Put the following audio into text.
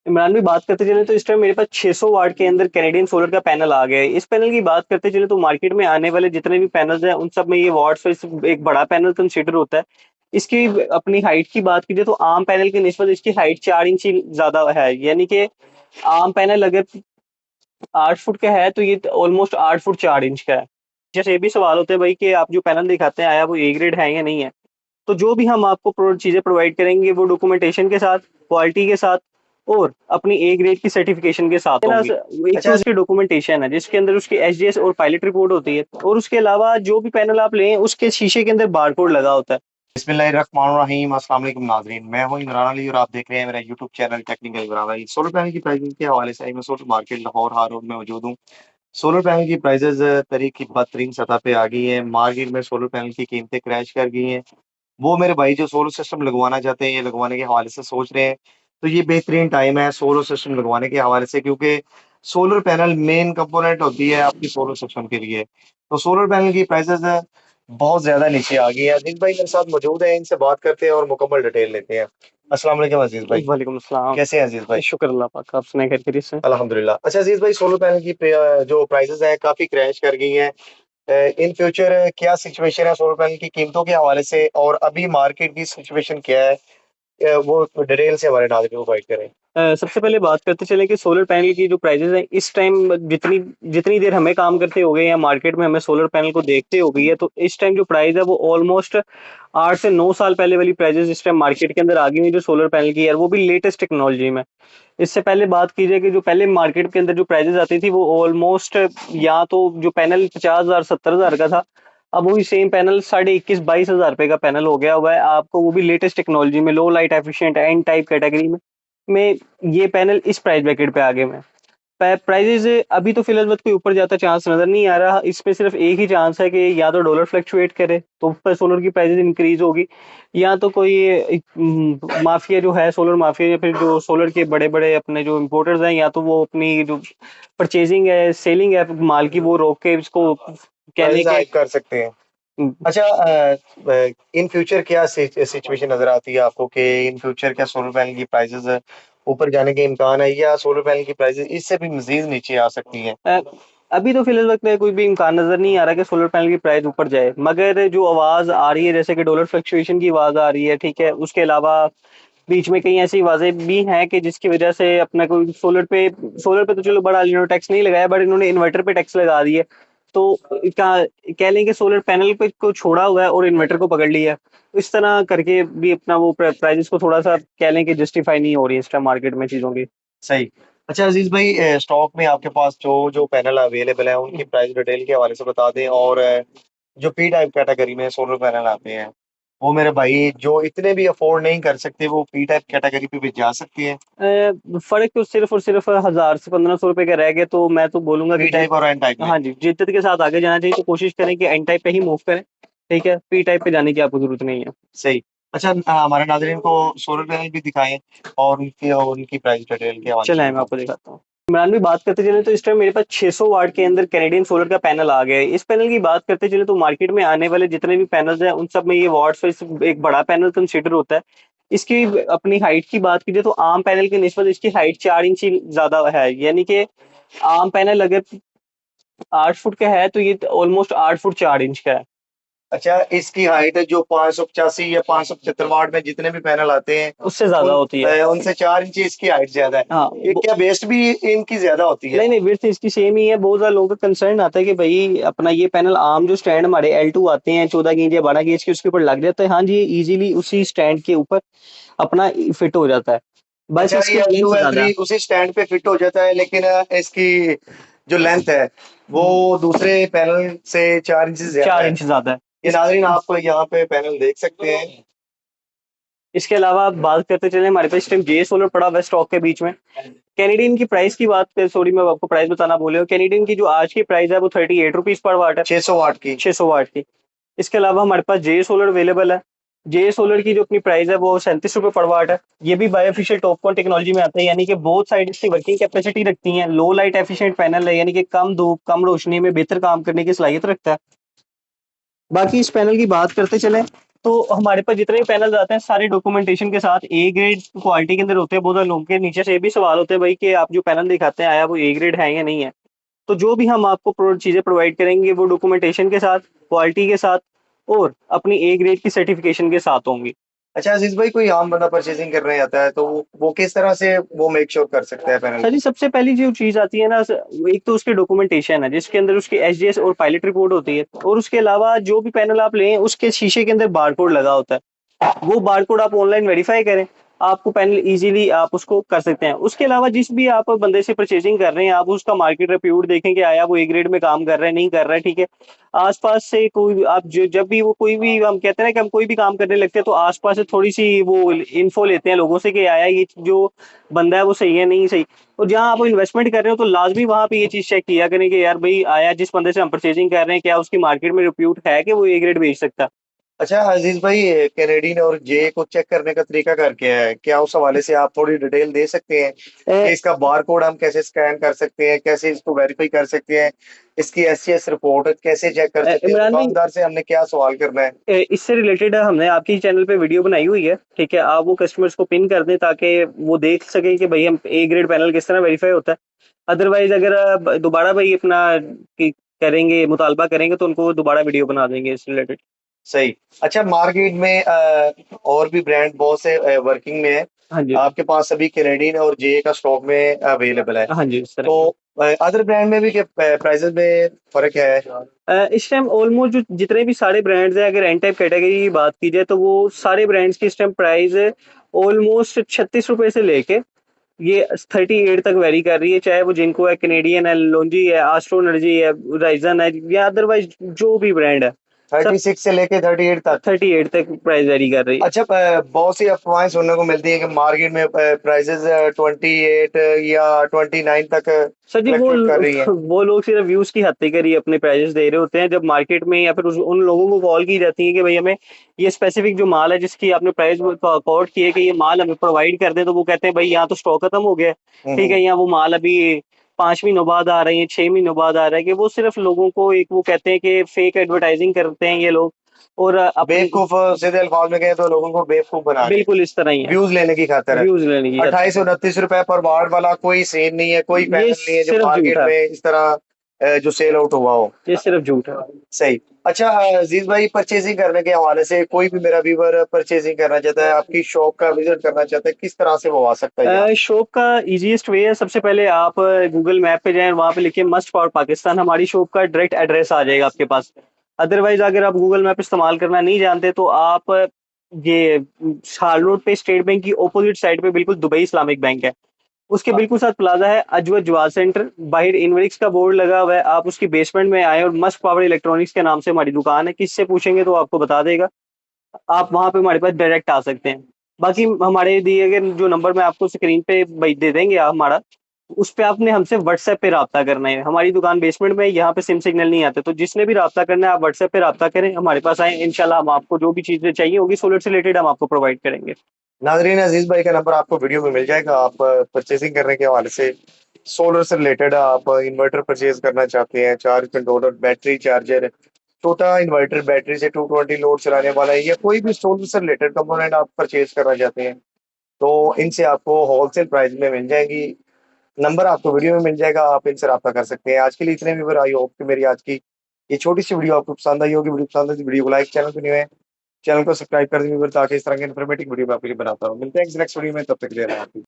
इमरान भी बात करते चले तो इस टाइम मेरे पास 600 वाट के अंदर कैनेडियन सोलर का पैनल आ गया है। इस पैनल की बात करते चले तो मार्केट में आने वाले जितने भी पैनल्स हैं उन सब में ये वाट्स एक बड़ा पैनल कंसीडर होता है। इसकी अपनी हाइट की बात कीजिए तो आम पैनल की निस्बत इसकी हाइट 4 इंच ही ज्यादा है, यानी कि आम पैनल अगर 8 फुट का है तो ये ऑलमोस्ट 8 फुट 4 इंच का है। जैसे ये भी सवाल होते हैं भाई कि आप जो पैनल दिखाते हैं आया वो ए ग्रेड है या नहीं है। तो जो भी हम आपको चीजें प्रोवाइड करेंगे वो डॉक्यूमेंटेशन के साथ, क्वालिटी के साथ और अपनी ए ग्रेड की सर्टिफिकेशन के साथ होंगी। एक तो अच्छा। उसकी डॉक्यूमेंटेशन है जिसके अंदर उसकी एचडीएस और पायलट रिपोर्ट होती है, और उसके अलावा जो भी पैनल आप लें उसके शीशे के अंदर बारकोड लगा होता है। बिस्मिल्लाहिर्रहमानिर्रहीम, अस्सलाम वालेकुम नाज़रीन। मैं हूं इमरान अली और आप देख रहे हैं मेरा YouTube channel technical Imran Ali. Solar panel की प्राइसिंग के हवाले से मैं सोलर मार्केट लाहौर हार रोड में मौजूद हूं। सोलर पैनल की प्राइसेस तरीक की बदतरीन सतह पे आ गई है। मार्केट में सोलर पैनल की कीमतें क्रैश कर गई हैं। वो मेरे भाई जो सोलर सिस्टम लगवाना चाहते हैं, ये लगवाने के हवाले से सोच रहे हैं, तो ये बेहतरीन टाइम है सोलर सिस्टम लगवाने के हवाले से, क्योंकि सोलर पैनल मेन कंपोनेंट होती है आपकी सोलर सिस्टम के लिए। तो सोलर पैनल की प्राइसेस बहुत ज्यादा नीचे आ गई है। अजीज भाई मेरे साथ मौजूद है, इनसे बात करते हैं और मुकम्मल डिटेल लेते हैं। अस्सलाम वालेकुम अजीज भाई। वालेकुम अस्सलाम। कैसे हैं अजीज भाई? शुक्र अल्लाह पाक, आप सुनाए खैरियत से। अल्हम्दुलिल्लाह। अच्छा अजीज भाई, सोलर पैनल की जो प्राइसेस हैं काफी क्रैश कर गई हैं। इन फ्यूचर क्या सिचुएशन है सोलर पैनल की कीमतों के हवाले से, और अभी मार्केट की सिचुएशन क्या है? वो डिटेल से हमारे नाज़रीन को गाइड करें। सबसे पहले बात करते चले कि सोलर पैनल की जो प्राइसेस हैं इस टाइम जितनी जितनी देर हमें काम करते हो गए या मार्केट में हमें सोलर पैनल को देखते हो गई है, तो इस टाइम जो प्राइस है वो ऑलमोस्ट 8 से 9 साल पहले वाली प्राइसेस इस टाइम मार्केट के अंदर आ गई हुई जो सोलर पैनल की है, और वो भी लेटेस्ट टेक्नोलॉजी में। इससे पहले बात कीजिए कि जो पहले मार्केट के अंदर जो प्राइसेस आती थी वो ऑलमोस्ट, या तो जो पैनल 50,000 70,000 का था, अब वही सेम पैनल 21,000 22,000 रुपए का पैनल हो गया हुआ है आपको, वो भी लेटेस्ट टेक्नोलॉजी में, low light efficient N type category में ये पैनल इस प्राइस ब्रैकेट पे आ गए हैं। प्राइजेज अभी तो फिलहाल कोई ऊपर जाता चांस नजर नहीं आ रहा। इसमें सिर्फ एक ही चांस है कि या तो डॉलर फ्लक्चुएट करे तो ऊपर सोलर की प्राइजेज इंक्रीज होगी, या तो कोई माफिया जो है सोलर माफिया, या फिर जो सोलर के बड़े बड़े अपने जो इम्पोर्टर्स हैं, या तो वो अपनी जो परचेजिंग है सेलिंग है माल की वो रोक के इसको कहने प्राइस के। हाइक कर सकते हैं। अच्छा, इन फ्यूचर क्या सिचुएशन नजर आती है आपको कि इन फ्यूचर क्या सोलर पैनल की प्राइसेस ऊपर जाने के इम्कान है, या सोलर पैनल की प्राइसेस इससे भी मजीद नीचे आ सकती हैं? अ, अभी तो फिलहाल वक्त में कोई भी इम्कान नजर नहीं आ रहा कि सोलर पैनल की प्राइस ऊपर जाए, मगर जो आवाज आ रही है जैसे कि डॉलर फ्लक्चुएशन की आवाज आ रही है, ठीक है, उसके अलावा बीच में कई ऐसी आवाजें भी हैं कि जिसकी वजह से अपना कोई सोलर पे तो चलो बड़ा इन्होंने टैक्स नहीं लगाया, बट इन्होंने इन्वर्टर पे टैक्स लगा दिया। तो कह लें कि सोलर पैनल पे को छोड़ा हुआ है और इन्वर्टर को पकड़ लिया है। इस तरह करके भी अपना वो प्राइजेस को थोड़ा सा कह लें कि जस्टिफाई नहीं हो रही है इस टाइम मार्केट में चीजों की। सही। अच्छा अजीज भाई, स्टॉक में आपके पास जो जो पैनल अवेलेबल है उनकी प्राइस डिटेल के हवाले से बता दें, और जो पी टाइप कैटेगरी में सोलर पैनल आते हैं, वो मेरे भाई जो इतने भी अफोर्ड नहीं कर सकते वो पी टाइप कैटेगरी पे भी जा सकते हैं। फर्क तो सिर्फ और सिर्फ 1,000 से 1,500 रुपए का रह गया, तो मैं तो बोलूंगा कि पी टाइप और एन टाइप में। हाँ जी, जिद्दत के साथ आगे जाना चाहिए, तो कोशिश करें कि एन टाइप पे ही मूव करें। ठीक है, पी टाइप पे जाने की आपको जरूरत नहीं है। सही। अच्छा, हमारे नाजरीन को सोलर पैनल भी दिखाएं और उनकी प्राइस डिटेल के हवाले से चलें भी मैं आपको बताएं। दिखाता हूँ। इमरान भी बात करते चले तो इस टाइम मेरे पास 600 वाट के अंदर कैनेडियन सोलर का पैनल आ गया है। इस पैनल की बात करते चले तो मार्केट में आने वाले जितने भी पैनल्स हैं उन सब में ये वाट्स एक बड़ा पैनल कंसीडर होता है। इसकी अपनी हाइट की बात कीजिए तो आम पैनल की निस्बत इसकी हाइट 4 इंच ही ज्यादा है, यानी कि आम पैनल अगर 8 फुट का है तो ये ऑलमोस्ट 8 फुट 4 इंच का है। अच्छा, इसकी हाइट जो 585 या 575 वाट में जितने भी पैनल आते हैं उससे ज्यादा होती है। उनसे 4 इंच इसकी हाइट ज्यादा है। हाँ, ये क्या वेस्ट भी इनकी ज्यादा होती है? नहीं नहीं, विड्थ इसकी सेम ही है। बहुत सारे लोगों का कंसर्न आता है कि भाई अपना ये पैनल आम जो स्टैंड हमारे L2 आते हैं 14 गेज या 12 गेज के, उसके ऊपर लग जाता है। हाँ जी, ये इजीली उसी स्टैंड के ऊपर अपना फिट हो जाता है, बस अच्छा, इसकी ये लेंथ टू एल ज्यादा थ्री है। उसी स्टैंड पे फिट हो जाता है, लेकिन इसकी जो लेंथ है वो दूसरे पैनल से 4 इंच ज्यादा 4 इंच है। ज्यादा है। ये नाज़रीन आप यहाँ पे पैनल देख सकते हैं। इसके अलावा बात करते चले, हमारे पास इस टाइम जे सोलर पड़ा हुआ है स्टॉक के बीच में। कैनेडियन की प्राइस की बात कर, सॉरी मैं आपको प्राइस बताना भूले हूँ। कैनेडियन की जो आज की प्राइस है वो 38 रुपीज पर वाट है, 600 वाट की। 600 वाट की। इसके अलावा हमारे पास जे सोलर अवेलेबल है। जे सोलर की जो अपनी प्राइस है वो 37 रुपए पर वाट है। ये भी बायोफिशियल टॉपकॉन टेक्नोलॉजी में आता है, यानी कि बोथ साइड इसकी वर्किंग कैपेसिटी रखती है। लो लाइट एफिशिएंट पैनल है, यानी कि कम धूप कम रोशनी में बेहतर काम करने की सलाहियत रखता है। बाकी इस पैनल की बात करते चले तो हमारे पास जितने भी पैनल्स आते हैं सारे डॉक्यूमेंटेशन के साथ ए ग्रेड क्वालिटी के अंदर होते हैं। बहुत सारे लोगों के नीचे से ये भी सवाल होते हैं भाई कि आप जो पैनल दिखाते हैं आया वो ए ग्रेड है या नहीं है। तो जो भी हम आपको चीजें प्रोवाइड करेंगे वो डॉक्यूमेंटेशन के साथ, क्वालिटी के साथ और अपनी ए ग्रेड की सर्टिफिकेशन के साथ होंगी। अच्छा अजीज भाई, कोई आम बंदा परचेजिंग करने आता है तो वो किस तरह से वो मेक श्योर कर सकता है पैनल सर को? जी, सबसे पहली जो चीज आती है ना, एक तो उसकी डॉक्यूमेंटेशन है जिसके अंदर उसकी एचडीएस और पायलट रिपोर्ट होती है, और उसके अलावा जो भी पैनल आप लें उसके शीशे के अंदर बारकोड लगा होता है। वो बारकोड आप ऑनलाइन वेरीफाई करें, आपको पैनल इजीली आप उसको कर सकते हैं। उसके अलावा जिस भी आप बंदे से परचेजिंग कर रहे हैं आप उसका मार्केट रिप्यूट देखें कि आया वो ए ग्रेड में काम कर रहा है नहीं कर रहा है, ठीक है। आसपास से कोई आप जब भी वो कोई भी, हम कहते हैं ना कि हम कोई भी काम करने लगते हैं तो आसपास से थोड़ी सी वो इन्फो लेते हैं लोगों से कि आया ये जो बंदा है वो सही है नहीं सही। और जहाँ आप इन्वेस्टमेंट कर रहे हो तो लाजमी वहां पे ये चीज चेक किया करें कि यार भाई आया जिस बंदे से हम परचेजिंग कर रहे हैं क्या उसकी मार्केट में रिप्यूट है कि वो ए ग्रेड बेच सकता है। अच्छा अजीज भाई, कैनेडियन और जे को चेक करने का तरीका कर क्या है? क्या उस हवाले से आप थोड़ी डिटेल दे सकते हैं कि इसका बार कोड हम कैसे स्कैन कर सकते हैं, कैसे इसको वेरीफाई कर सकते हैं, इसकी एससीएस रिपोर्ट कैसे चेक कर सकते हैं, इमरान भाई, दुकानदार से हमने क्या सवाल करना है? इससे रिलेटेड हमने आपके चैनल पे वीडियो बनाई हुई है, ठीक है। आप वो कस्टमर्स को पिन कर दें ताकि वो देख सके कि भाई हम ए ग्रेड पैनल किस तरह वेरीफाई होता है। अदरवाइज अगर आप दोबारा भाई अपना करेंगे मुतालबा करेंगे तो उनको दोबारा वीडियो बना देंगे इस रिलेटेड। सही। अच्छा मार्केट में और भी ब्रांड बहुत से वर्किंग में है, हाँ जी। आपके पास अभी कैनेडियन और जे का स्टॉक में अवेलेबल है, हाँ जी, इस तरह। तो अदर ब्रांड में भी क्या प्राइसेस में फर्क है? इस टाइम ऑलमोस्ट जो जितने भी सारे ब्रांड्स हैं, अगर एन टाइप कैटेगरी की बात की जाए तो वो सारे ब्रांड्स की इस टाइम प्राइस ऑलमोस्ट 36 रुपए से लेके ये 38 तक वेरी कर रही है। चाहे वो जिनको है, कैनेडियन है, लोन्जी है, आस्ट्रो एनर्जी है, राइजन है, या अदरवाइज जो भी ब्रांड है सब 36 से लेके 38 तक? 38 तक प्राइस वेरी कर रही है। अच्छा बहुत सी अफवाहें सुनने को मिलती है कि मार्केट में प्राइसेस 28 या 29 तक सर जी, फ्लक्चुएट कर रही हैं। वो लोग सिर्फ व्यूज की हत्या करी अपने प्राइजेस दे रहे होते हैं। जब मार्केट में या फिर उन लोगों को कॉल की जाती है कि भाई हमें ये स्पेसिफिक जो माल है जिसकी आपने प्राइस अकॉर्ड की है कि ये माल हमें प्रोवाइड कर दें, तो वो कहते हैं भाई यहाँ तो स्टॉक खत्म हो गया है, ठीक है। यहाँ वो माल अभी 5 महीनों बाद आ रहे हैं, 6 महीनों बाद आ रहा है। कि वो सिर्फ लोगों को एक वो कहते हैं कि फेक एडवर्टाइजिंग करते हैं ये लोग, और अपनी बेवकूफ, सीधे अल्फाज में कहें तो लोगों को बेवकूफ बना के बिल्कुल इस तरह ही है। व्यूज लेने की खातिर है। व्यूज लेने की 28-29 रुपए पर वार्ड वाला कोई सेल नहीं है, कोई ये पैनल नहीं है जो सिर्फ झूठ मार्केट है, में इस तरह जो सेल आउट हुआ हो। ये सिर्फ झूठ है। सही। अच्छा अजीज भाई, परचेजिंग करने के हवाले से कोई भी मेरा व्यूवर परचेजिंग करना चाहता है, आपकी शॉप का विजिट करना चाहता है, किस तरह से वो आ सकता है यहाँ? शॉप का इजीएस्ट वे है, सबसे पहले आप गूगल मैप पे जाएं, वहां पे लिखिए मस्ट फॉर पाकिस्तान, हमारी शॉप का डायरेक्ट एड्रेस आ जाएगा आपके पास। अदरवाइज अगर आप गूगल मैप इस्तेमाल करना नहीं जानते तो आप ये हाल रोड पे स्टेट बैंक की ऑपोजिट साइड पे बिल्कुल दुबई इस्लामिक बैंक है, उसके बिल्कुल साथ प्लाजा है अजवत जवाद सेंटर, बाहर इनवेरिक्स का बोर्ड लगा हुआ है। आप उसकी बेसमेंट में आए और मस्ट पावर इलेक्ट्रॉनिक्स के नाम से हमारी दुकान है, किससे पूछेंगे तो आपको बता देगा। आप वहां पे हमारे पास डायरेक्ट आ सकते हैं। बाकी हमारे दिए गए जो नंबर मैं आपको स्क्रीन पे दे देंगे आप हमारा, उस पे आपने हमसे व्हाट्सएप पे राब्ता करना है। हमारी दुकान बेसमेंट में है, यहाँ पे सिम सिग्नल नहीं आते, तो जिसने भी राब्ता करना है आप व्हाट्सएप पे राब्ता करें, हमारे पास आए, इंशाल्लाह हम आपको जो भी चीजें चाहिए होगी सोलर से रिलेटेड हम आपको प्रोवाइड करेंगे। नाजरीन, अजीज भाई का नंबर आपको वीडियो में मिल जाएगा। आप परचेजिंग करने के हवाले से सोलर से रिलेटेड, आप इन्वर्टर परचेज करना चाहते हैं, चार्ज कंट्रोलर, बैटरी चार्जर, छोटा इन्वर्टर बैटरी से 220 लोड चलाने वाला है, या कोई भी सोलर से रिलेटेड कंपोनेंट आप परचेज करना चाहते हैं तो इनसे आपको होलसेल प्राइस में मिल जाएंगी। नंबर आपको वीडियो में मिल जाएगा, आप इनसे रब्ता कर सकते हैं। आज के लिए इतने व्यूअर, आई होप कि मेरी आज की ये छोटी सी वीडियो आपको पसंद आई होगी। वीडियो पसंद आई तो वीडियो को लाइक, चैनल पे न्यू है चैनल को सब्सक्राइब कर दीजिए ताकि इस तरह के इन्फॉर्मेटिव वीडियो मैं आपके लिए बनाता हूँ। मिलते हैं नेक्स्ट वीडियो में, तब तक के लिए।